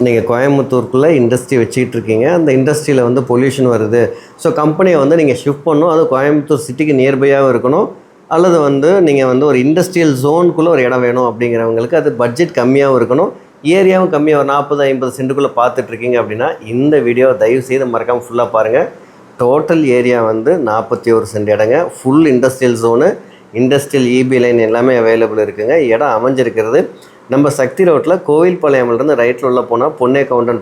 நீங்கள் கோயம்புத்தூருக்குள்ளே இண்டஸ்ட்ரி வச்சுக்கிட்டு இருக்கீங்க, அந்த இண்டஸ்ட்ரியில் வந்து பொல்யூஷன் வருது, ஸோ கம்பெனியை வந்து நீங்கள் ஷிஃப்ட் பண்ணணும், அது கோயம்புத்தூர் சிட்டிக்கு நியர்பையாகவும் இருக்கணும், அல்லது வந்து நீங்கள் வந்து ஒரு இண்டஸ்ட்ரியல் ஜோனுக்குள்ளே ஒரு இடம் வேணும் அப்படிங்கிறவங்களுக்கு அது பட்ஜெட் கம்மியாகவும் இருக்கணும், ஏரியாவும் கம்மியாக ஒரு 40-50 சென்ட்டுக்குள்ளே பார்த்துட்ருக்கீங்க அப்படின்னா இந்த வீடியோ தயவு செய்து மறக்காமல் ஃபுல்லாக பாருங்கள். டோட்டல் ஏரியா வந்து 41 சென்ட் இடங்க, full industrial zone, industrial EB line எல்லாமே அவைலபிள் இருக்குங்க. இடம் அமைஞ்சிருக்கிறது நம்ம சக்தி ரோட்டில் கோவில்பாளையம்லேருந்து ரைட்டில் உள்ள போனால் பொன்னேகவுண்டன்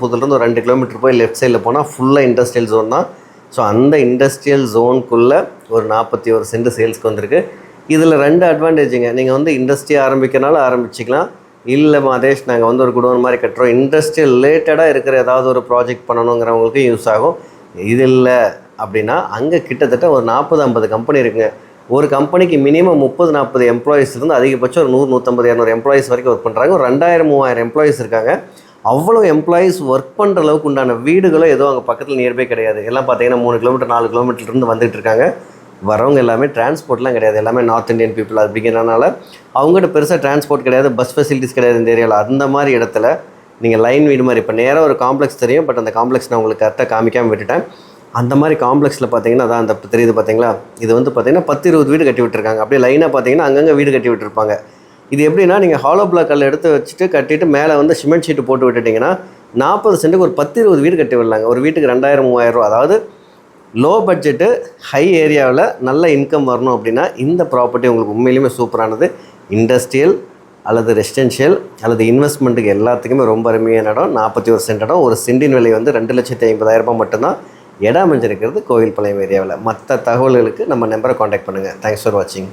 புதூர்லேருந்து ஒரு 2 கிலோமீட்டர் போய் லெஃப்ட் சைடில் போனால் ஃபுல்லாக இண்டஸ்ட்ரியல் ஜோன் தான். ஸோ அந்த இண்டஸ்ட்ரியல் ஜோனுக்குள்ளே ஒரு 41 சென்ட் சேல்ஸ்க்கு வந்திருக்கு. இதில் 2 அட்வான்டேஜுங்க. நீங்கள் வந்து இண்டஸ்ட்ரி ஆரம்பிக்கிறனால ஆரம்பிச்சிக்கலாம், இல்லை மாதேஷ் நாங்கள் வந்து ஒரு குடோன் மாதிரி கட்டுறோம், இண்டஸ்ட்ரியல் ரிலேட்டடாக இருக்கிற ஏதாவது ஒரு ப்ராஜெக்ட் பண்ணணுங்கிறவங்களுக்கு யூஸ் ஆகும். இது இல்லை அப்படின்னா அங்கே கிட்டத்தட்ட ஒரு 40-50 கம்பெனி இருக்குங்க. ஒரு கம்பெனிக்கு மினிமம் 30-40 எம்ப்ளாயிஸ் இருந்து அதிகபட்சம் ஒரு 100-150-200 எம்ப்ளாயிஸ் வரைக்கும் ஒர்க் பண்ணுறாங்க. ஒரு 2000-3000 எம்ப்ளாயிஸ் இருக்காங்க. அவ்வளோ எம்ப்ளாயிஸ் ஒர்க் பண்ணுற அளவுக்கு உண்டான வீடுகளும் ஏதோ அங்கே பக்கத்தில் நியர்பை கிடையாது. எல்லாம் பார்த்தீங்கன்னா 3 கிலோமீட்டர் 4 கிலோமீட்டர்லேருந்து வந்துட்டு இருக்காங்க. வரவங்க எல்லாமே டிரான்ஸ்போர்ட்லாம் கிடையாது, எல்லாமே நார்த் இந்தியன் பீப்புள். அப்படிங்கிறனால அவங்ககிட்ட பெருசாக டிரான்ஸ்போர்ட் கிடையாது, பஸ் ஃபெசிலிட்டிஸ் கிடையாது இந்த ஏரியாவில். அந்த மாதிரி இடத்துல நீங்கள் லைன் வீடு மாதிரி இப்போ நேராக ஒரு காம்ப்ளெக்ஸ் தெரியும், பட் அந்த காம்ப்ளெக்ஸ் நான் உங்களுக்கு கரெக்டாக காமிக்காமல் விட்டுட்டேன். அந்த மாதிரி காம்ப்ளெக்ஸில் பார்த்தீங்கன்னா அதான் அந்த தெரியுது பார்த்தீங்களா, இது வந்து பார்த்தீங்கன்னா 10-20 வீடு கட்டி விட்டுருக்காங்க. அப்படியே லைனாக பார்த்தீங்கன்னா அங்கங்கே வீடு கட்டி விட்டுருப்பாங்க. இது எப்படின்னா நீங்கள் ஹாலோ பிளாக் கல் எடுத்து வச்சுட்டு கட்டிட்டு மேலே வந்து சிமெண்ட் ஷீட்டு போட்டு விட்டுட்டிங்கன்னா 40 சென்ட்டுக்கு ஒரு 10-20 வீடு கட்டி விடலாங்க. ஒரு வீட்டுக்கு 2000-3000 ரூபா. அதாவது லோ பட்ஜெட்டு ஹை ஏரியாவில் நல்ல இன்கம் வரணும் அப்படின்னா இந்த ப்ராப்பர்ட்டி உங்களுக்கு உண்மையிலுமே சூப்பரானது. இண்டஸ்ட்ரியல் அல்லது ரெசிடென்ஷியல் அல்லது இன்வெஸ்ட்மெண்ட்டுக்கு எல்லாத்துக்குமே ரொம்ப அருமையான இடம். 41 சென்ட் இடம். ஒரு சென்டின் விலை வந்து 2,50,000 மட்டும்தான். இடம் அமைஞ்சிருக்கிறது கோவில்பாளையம் ஏரியாவில். மற்ற தகவல்களுக்கு நம்ம நம்பரை காண்டாக்ட் பண்ணுங்கள். தேங்க்ஸ் ஃபார் வாட்சிங்.